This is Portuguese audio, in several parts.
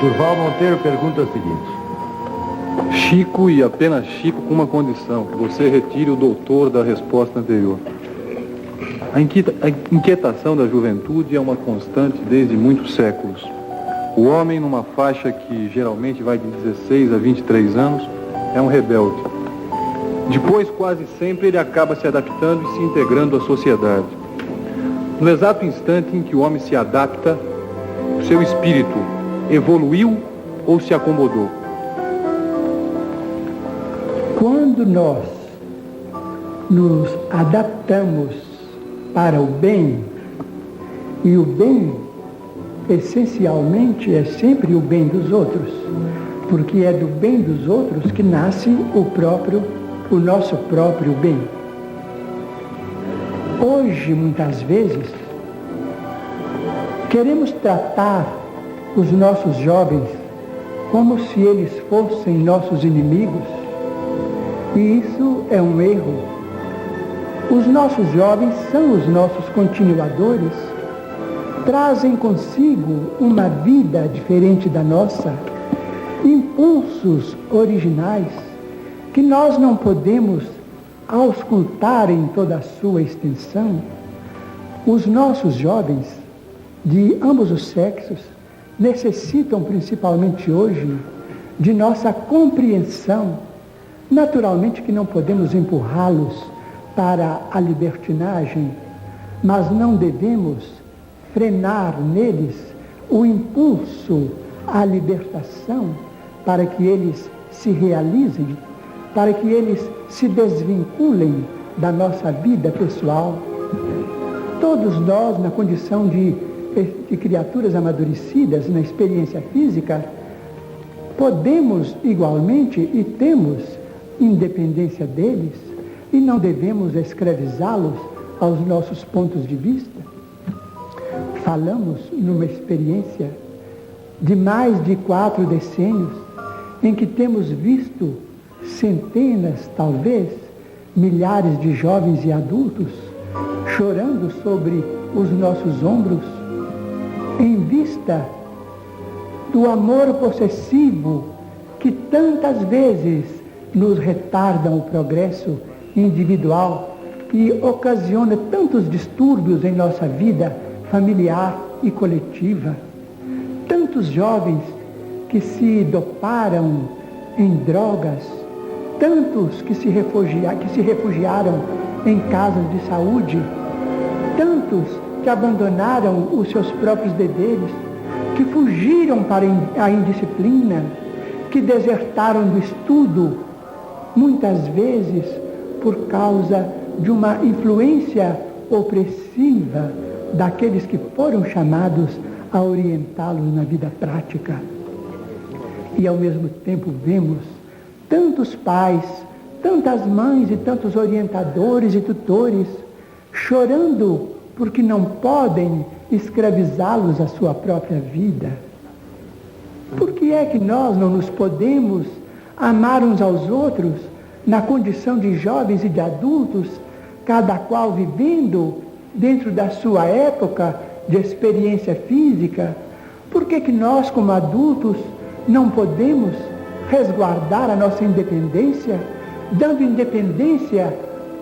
Durval Monteiro pergunta o seguinte: Chico e apenas Chico, com uma condição, que você retire o doutor da resposta anterior. A inquietação da juventude é uma constante desde muitos séculos. O homem, numa faixa que geralmente vai de 16 a 23 anos, é um rebelde. Depois, quase sempre, ele acaba se adaptando e se integrando à sociedade. No exato instante em que o homem se adapta, o seu espírito evoluiu ou se acomodou? Quando nós nos adaptamos para o bem, e o bem essencialmente é sempre o bem dos outros, porque é do bem dos outros que nasce o nosso próprio bem. Hoje, muitas vezes, queremos tratar os nossos jovens como se eles fossem nossos inimigos, e isso é um erro. Os nossos jovens são os nossos continuadores, trazem consigo uma vida diferente da nossa, impulsos originais que nós não podemos auscultar em toda a sua extensão. Os nossos jovens, de ambos os sexos, necessitam, principalmente hoje, de nossa compreensão. Naturalmente que não podemos empurrá-los para a libertinagem, mas não devemos frenar neles o impulso à libertação para que eles se realizem, para que eles se desvinculem da nossa vida pessoal. Todos nós, na condição de criaturas amadurecidas na experiência física, podemos igualmente e temos independência deles e não devemos escravizá-los aos nossos pontos de vista. Falamos numa experiência de mais de 4 decênios em que temos visto centenas, talvez, milhares de jovens e adultos chorando sobre os nossos ombros em vista do amor possessivo que tantas vezes nos retardam o progresso individual e ocasiona tantos distúrbios em nossa vida familiar e coletiva. Tantos jovens que se doparam em drogas, tantos que se refugiaram em casas de saúde, tantos que abandonaram os seus próprios deveres, que fugiram para a indisciplina, que desertaram do estudo, muitas vezes por causa de uma influência opressiva daqueles que foram chamados a orientá-los na vida prática. E ao mesmo tempo vemos tantos pais, tantas mães e tantos orientadores e tutores chorando porque não podem escravizá-los à sua própria vida. Por que é que nós não nos podemos amar uns aos outros na condição de jovens e de adultos, cada qual vivendo dentro da sua época de experiência física? Por que nós, como adultos, não podemos resguardar a nossa independência, dando independência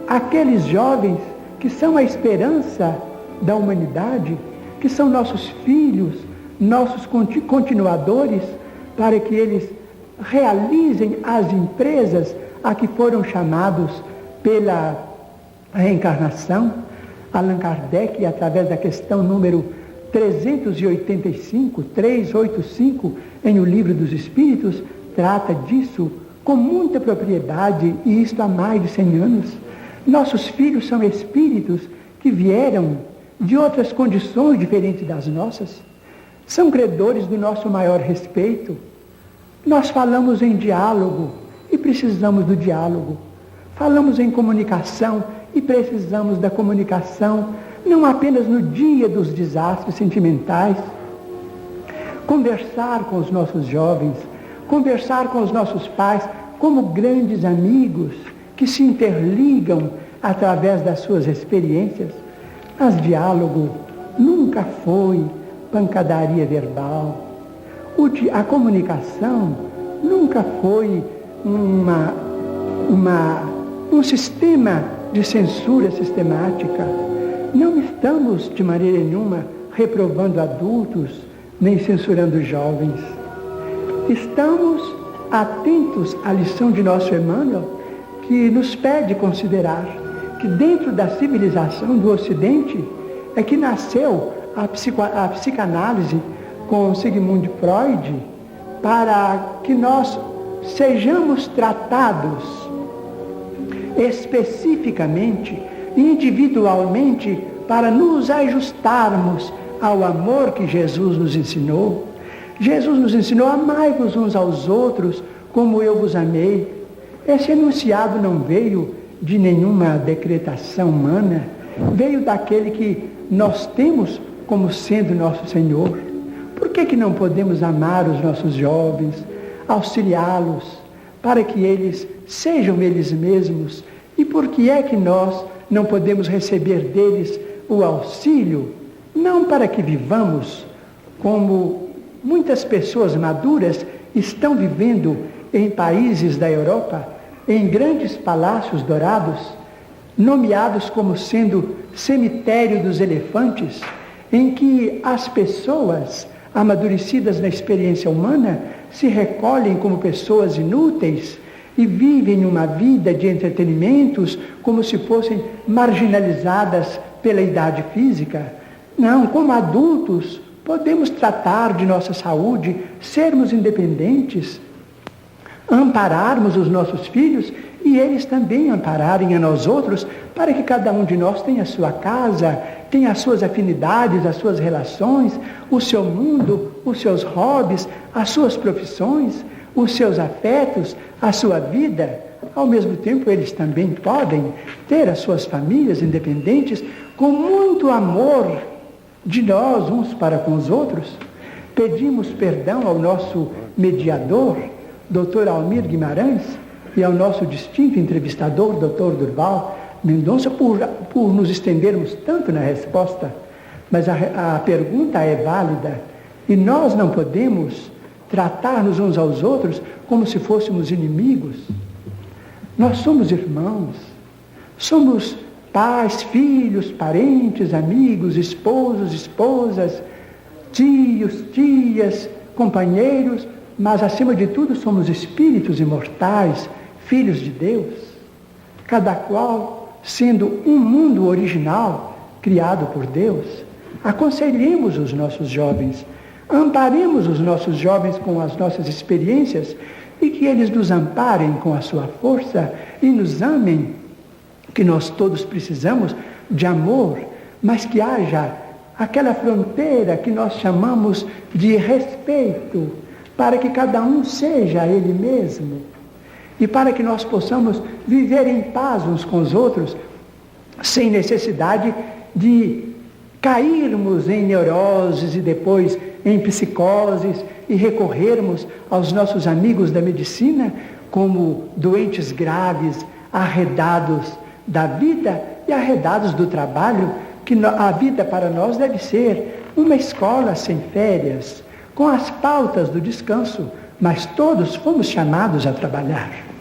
àqueles jovens que são a esperança da humanidade, que são nossos filhos, nossos continuadores, para que eles realizem as empresas a que foram chamados pela reencarnação? Allan Kardec, através da questão número 385, em O Livro dos Espíritos, trata disso com muita propriedade, e isto há mais de 100 anos. Nossos filhos são espíritos que vieram de outras condições diferentes das nossas, são credores do nosso maior respeito. Nós falamos em diálogo e precisamos do diálogo. Falamos em comunicação e precisamos da comunicação, não apenas no dia dos desastres sentimentais. Conversar com os nossos jovens, conversar com os nossos pais como grandes amigos que se interligam através das suas experiências. Mas diálogo nunca foi pancadaria verbal. A comunicação nunca foi um sistema de censura sistemática. Não estamos, de maneira nenhuma, reprovando adultos, nem censurando jovens. Estamos atentos à lição de nosso Emmanuel, que nos pede considerar que dentro da civilização do Ocidente é que nasceu a psicanálise com Sigmund Freud, para que nós sejamos tratados especificamente, individualmente, para nos ajustarmos ao amor que Jesus nos ensinou. Jesus nos ensinou: amai-vos uns aos outros como eu vos amei. Esse enunciado não veio de nenhuma decretação humana, veio daquele que nós temos como sendo nosso Senhor. Por que não podemos amar os nossos jovens, auxiliá-los, para que eles sejam eles mesmos? E por que é que nós não podemos receber deles o auxílio? Não para que vivamos como muitas pessoas maduras estão vivendo em países da Europa, em grandes palácios dourados, nomeados como sendo cemitério dos elefantes, em que as pessoas amadurecidas na experiência humana se recolhem como pessoas inúteis e vivem uma vida de entretenimentos como se fossem marginalizadas pela idade física. Não, como adultos, podemos tratar de nossa saúde, sermos independentes, ampararmos os nossos filhos e eles também ampararem a nós outros, para que cada um de nós tenha a sua casa, tenha as suas afinidades, as suas relações, o seu mundo, os seus hobbies, as suas profissões, os seus afetos, a sua vida. Ao mesmo tempo, eles também podem ter as suas famílias independentes, com muito amor de nós uns para com os outros. Pedimos perdão ao nosso mediador, Dr. Almir Guimarães, e ao nosso distinto entrevistador, Dr. Durval Mendonça, por nos estendermos tanto na resposta. Mas a pergunta é válida, e nós não podemos tratar-nos uns aos outros como se fôssemos inimigos. Nós somos irmãos, somos pais, filhos, parentes, amigos, esposos, esposas, tios, tias, companheiros, mas acima de tudo somos espíritos imortais, filhos de Deus, cada qual sendo um mundo original, criado por Deus. Aconselhemos os nossos jovens, amparemos os nossos jovens com as nossas experiências e que eles nos amparem com a sua força e nos amem, que nós todos precisamos de amor, mas que haja aquela fronteira que nós chamamos de respeito, para que cada um seja ele mesmo e para que nós possamos viver em paz uns com os outros, sem necessidade de cairmos em neuroses e depois em psicoses e recorrermos aos nossos amigos da medicina como doentes graves, arredados da vida e arredados do trabalho, que a vida para nós deve ser uma escola sem férias, com as pautas do descanso, mas todos fomos chamados a trabalhar.